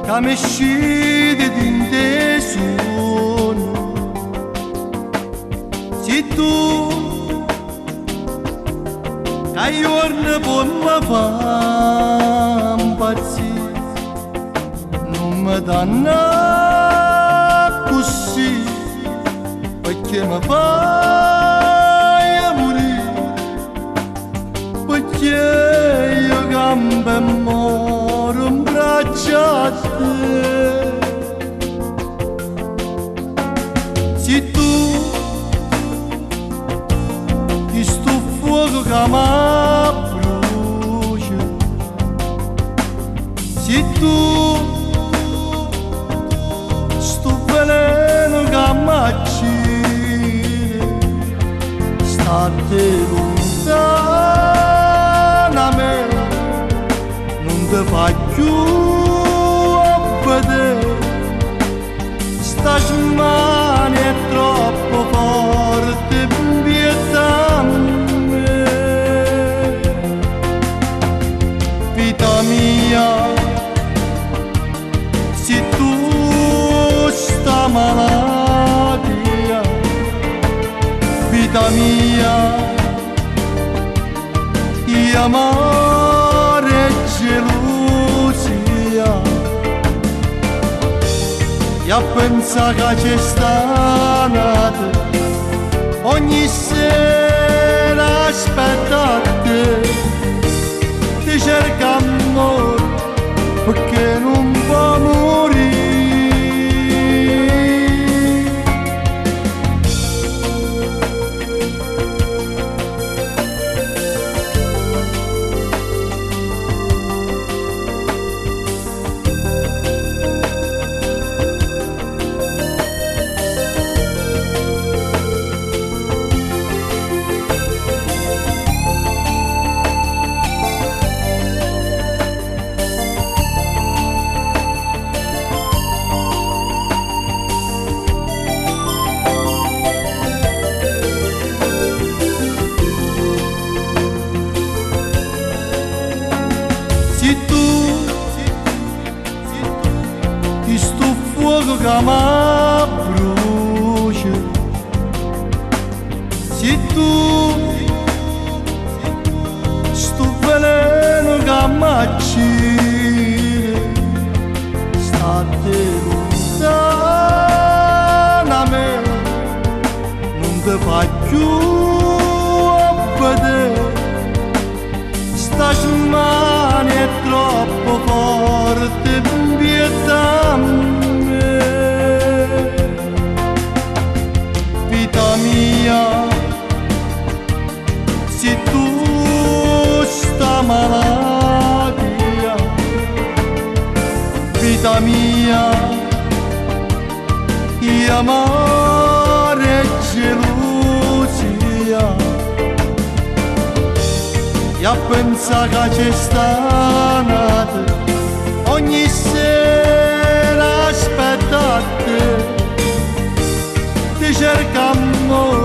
Ca mi scende din te sono. Se tu ca giorno poi mi fa impazzire, non mi danno così, perché mi fai morire, perché io campo e moro in braccio a te. Se tu ti sto fuoco che mi brucia, se tu sto veleno che mi accide, state lontana a me, non ti fa più a vedere. Sta mano è troppo forte, pietà me. Vita mia, se tu sta malattia, vita mia, io amore e gelosia, e a pensare che c'è stata ogni sera aspettate, ti cerca amore perché non può morire. Se tu ti sto fuoco che mi brucia, se tu sto veleno che mi accide, state lontana a me, non ti fa più a vedere. Sta mano è troppo forte, pietà me. Vita mia, se tu sta malattia, vita mia, io amore e gelosia, e a pensare che c'è stata ogni sera aspettate, ti cerca amore